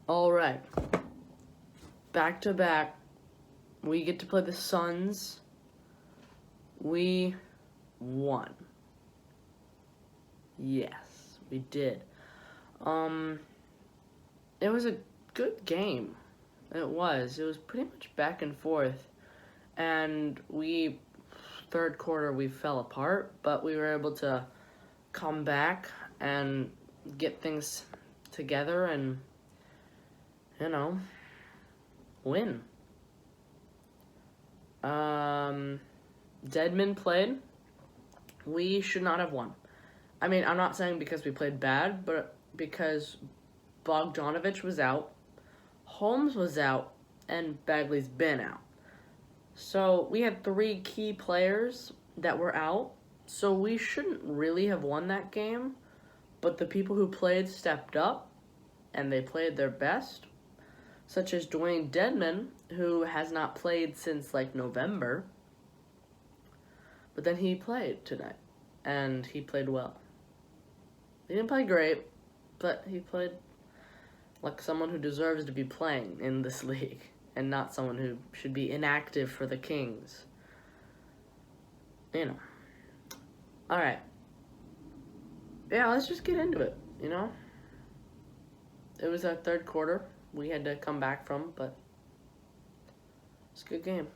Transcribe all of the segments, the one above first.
All right. Back to back. We get to play the Suns. We won. Yes, we did. It was a good game. It was. It was pretty much back and forth. And third quarter, we fell apart, but we were able to come back and get things together and, you know, win. Deadman played. We should not have won. I mean, I'm not saying because we played bad, but because Bogdanovich was out, Holmes was out, and Bagley's been out. So we had 3 key players that were out, so we shouldn't really have won that game, but the people who played stepped up, and they played their best, such as Dwayne Dedman, who has not played since, November, but then he played tonight, and he played well. He didn't play great, but he played like someone who deserves to be playing in this league, and not someone who should be inactive for the Kings. Alright. Yeah, let's just get into it, It was our third quarter we had to come back from, but it's a good game.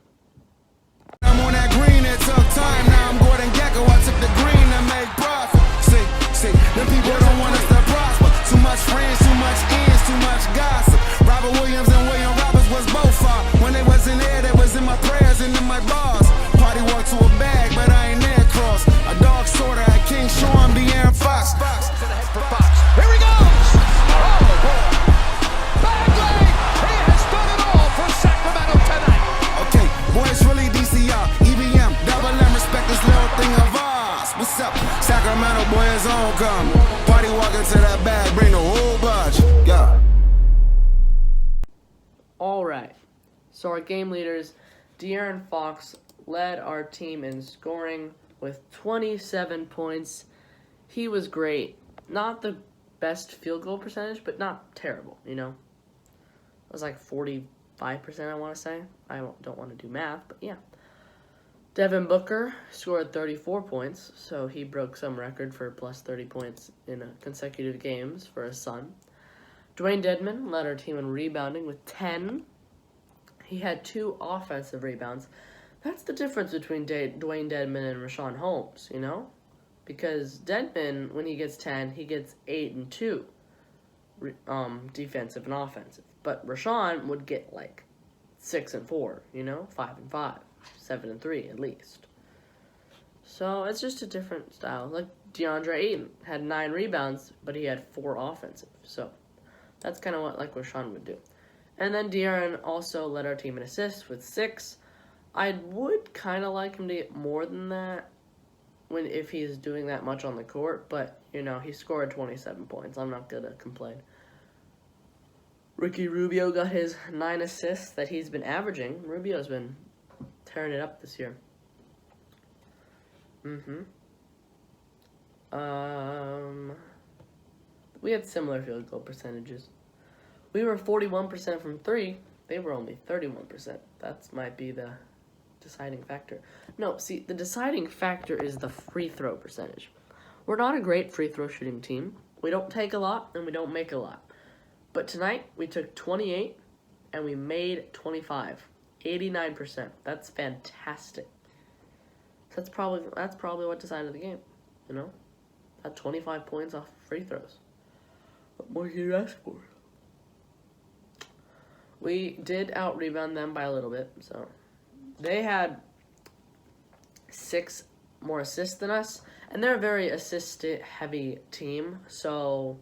I'm on that green, it took time. Now I'm Gordon Gekko, I took the green to make profit. See, the people don't want us to prosper. Too much friends, too much ends, too much gossip. Robert Williams and William Roberts was both far. When they wasn't there, they was in my prayers and in my bars. Party walked to a bag, but I ain't there cross. A dog sorta at King Sean, De'Aaron Fox. Fox to the head for Fox. Here he goes! Oh, boy. Bagley! He has done it all for Sacramento tonight. Okay, boy, it's really DCR, EBM, double M, respect this little thing of ours. What's up? Sacramento, boy, it's homecoming. Party walking to that bag, bring the whole bunch. Yeah. Alright, so our game leaders, De'Aaron Fox, led our team in scoring with 27 points. He was great. Not the best field goal percentage, but not terrible, It was like 45%, I want to say. I don't want to do math, but yeah. Devin Booker scored 34 points, so he broke some record for plus 30 points in consecutive games for a Sun. Dwayne Dedman led our team in rebounding with 10. He had 2 offensive rebounds. That's the difference between Dwayne Dedman and Rashawn Holmes, Because Dedman, when he gets 10, he gets 8 and 2, defensive and offensive. But Rashawn would get 6 and 4, 5 and 5, 7 and 3 at least. So it's just a different style. Like DeAndre Ayton had 9 rebounds, but he had 4 offensive. So that's kind of what Rashawn would do. And then De'Aaron also led our team in assists with 6. I would kind of like him to get more than that if he's doing that much on the court, but, he scored 27 points. I'm not going to complain. Ricky Rubio got his 9 assists that he's been averaging. Rubio's been tearing it up this year. We had similar field goal percentages. We were 41% from 3. They were only 31%. That might be the deciding factor. No, see, the deciding factor is the free throw percentage. We're not a great free throw shooting team. We don't take a lot, and we don't make a lot. But tonight, we took 28, and we made 25. 89%. That's fantastic. That's probably what decided the game, That 25 points off free throws. What more can you ask for? We did out-rebound them by a little bit, so they had 6 more assists than us, and they're a very assist-heavy team, so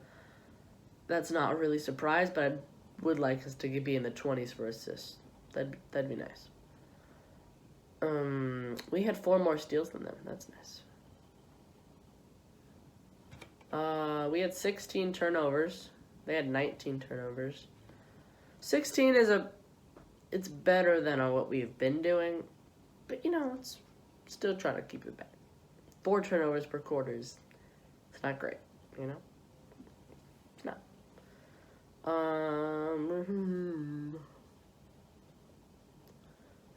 that's not a really surprise, but I would like us to be in the 20s for assists. That'd be nice. We had 4 more steals than them. That's nice. We had 16 turnovers. They had 19 turnovers. 16 it's better than what we've been doing, but it's still trying to keep it back. 4 turnovers per quarter it's not great, It's not.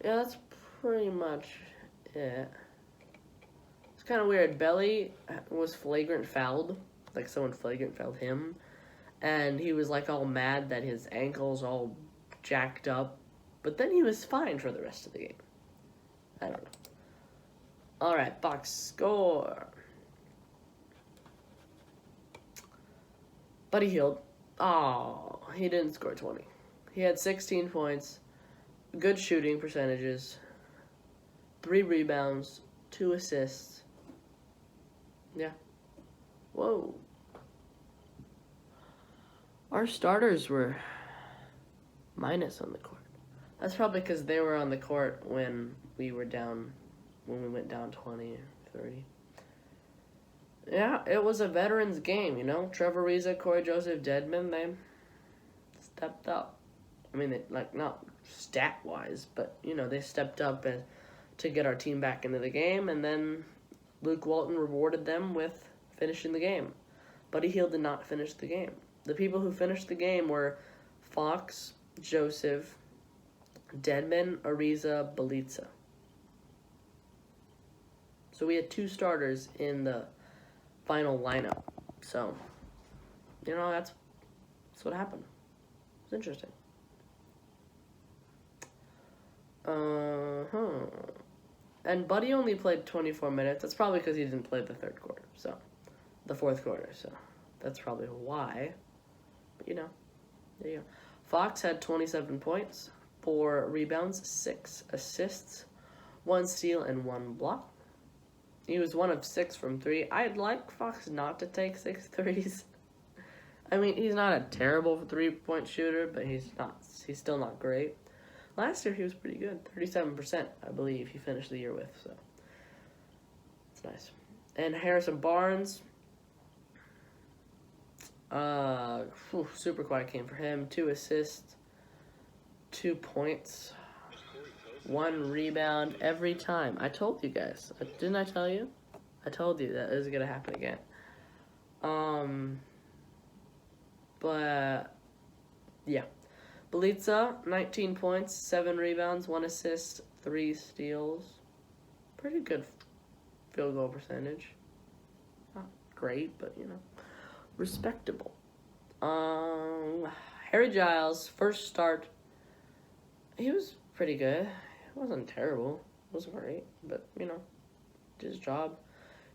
Yeah, that's pretty much it. It's kind of weird. Belly was flagrant fouled, like someone flagrant fouled him, and he was like all mad that his ankle's all jacked up, but then he was fine for the rest of the game. I don't know. All right, box score. Buddy Hield. Oh, he didn't score 20. He had 16 points, good shooting percentages, 3 rebounds, 2 assists. Yeah. Whoa. Our starters were minus on the court. That's probably because they were on the court when we went down 20 or 30. Yeah, it was a veterans game, you know. Trevor Ariza, Corey Joseph, Dedmon, they stepped up. I mean, they, like, not stat-wise, but, you know, they stepped up to get our team back into the game, and then Luke Walton rewarded them with finishing the game. Buddy Hield did not finish the game. The people who finished the game were Fox, Joseph, Dedmon, Ariza, Bjelica. So we had 2 starters in the final lineup. So, you know, that's what happened. It's interesting. And Buddy only played 24 minutes. That's probably because he didn't play the fourth quarter. So that's probably why. But, you know, there you go. Fox had 27 points, 4 rebounds, 6 assists, 1 steal, and 1 block. He was 1 of 6 from 3. I'd like Fox not to take 6 threes. I mean, he's not a terrible 3-point shooter, but he's still not great. Last year he was pretty good, 37%, I believe he finished the year with, so it's nice. And Harrison Barnes, super quiet game for him. 2 assists, 2 points, 1 rebound every time. I told you guys. Didn't I tell you? I told you that it was going to happen again. But, yeah. Bjelica, 19 points, 7 rebounds, 1 assist, 3 steals. Pretty good field goal percentage. Not great, but, you know, respectable. Harry Giles, first start. He was pretty good. It wasn't terrible. It wasn't great, but, you know, did his job.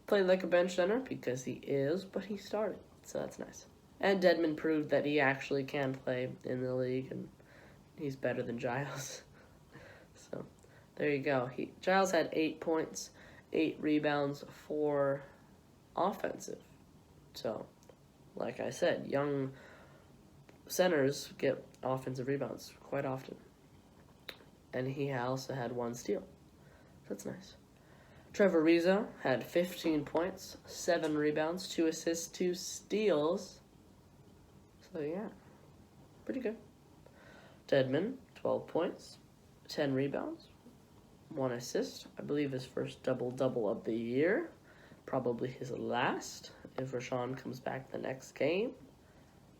Played like a bench center because he is, but he started, so that's nice. And Dedmon proved that he actually can play in the league, and he's better than Giles. So, there you go. Giles had 8 points, 8 rebounds, 4 offensive. So, like I said, young centers get offensive rebounds quite often. And he also had 1 steal. That's nice. Trevor Ariza had 15 points, 7 rebounds, 2 assists, 2 steals. So, yeah, pretty good. Dedmon, 12 points, 10 rebounds, 1 assist. I believe his first double-double of the year. Probably his last if Rashawn comes back the next game.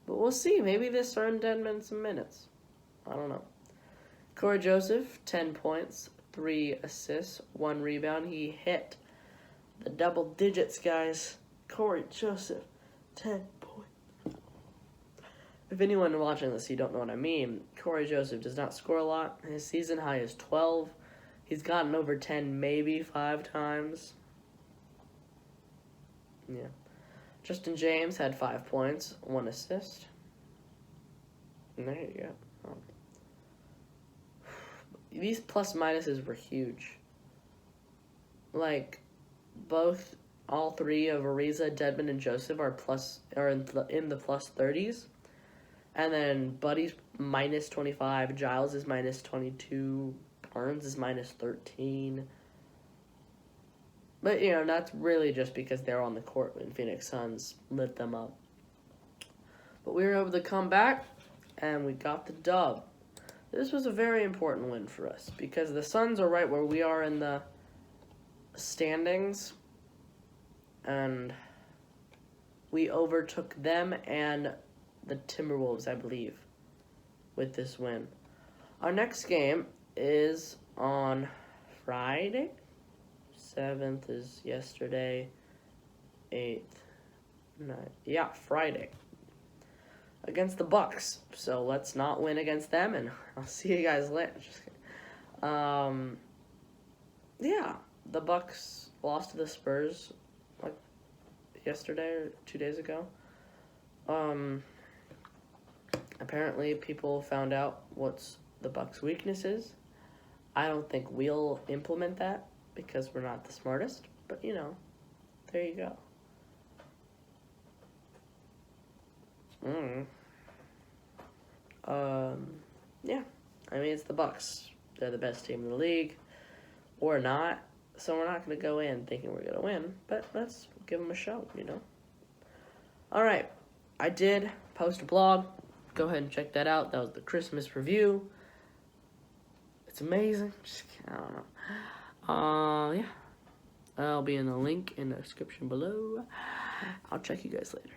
But we'll see. Maybe this earned Dedmon some minutes. I don't know. Corey Joseph, 10 points, 3 assists, 1 rebound. He hit the double digits, guys. Corey Joseph, 10 points. If anyone watching this, you don't know what I mean, Corey Joseph does not score a lot. His season high is 12. He's gotten over 10 maybe 5 times. Yeah. Justin James had 5 points, 1 assist. And there you go. These plus minuses were huge. Like, all 3 of Ariza, Dedmon, and Joseph are in the plus 30s. And then Buddy's minus 25, Giles is minus 22, Barnes is minus 13. But, you know, that's really just because they're on the court when Phoenix Suns lit them up. But we were able to come back, and we got the dub. This was a very important win for us because the Suns are right where we are in the standings, and we overtook them and the Timberwolves, I believe, with this win. Our next game is on Friday. 7th is yesterday. 8th, 9th. Yeah, Friday. Against the Bucks. So let's not win against them, and I'll see you guys later. Just kidding. Yeah, the Bucks lost to the Spurs like yesterday or 2 days ago. Apparently people found out what's the Bucks' weakness is. I don't think we'll implement that because we're not the smartest, but you know, there you go. Yeah, I mean, it's the Bucks. They're the best team in the league, or not. So we're not going to go in thinking we're going to win, but let's give them a show, you know. All right, I did post a blog. Go ahead and check that out. That was the Christmas review. It's amazing. Just, I don't know. Yeah. I'll be in the link in the description below. I'll check you guys later.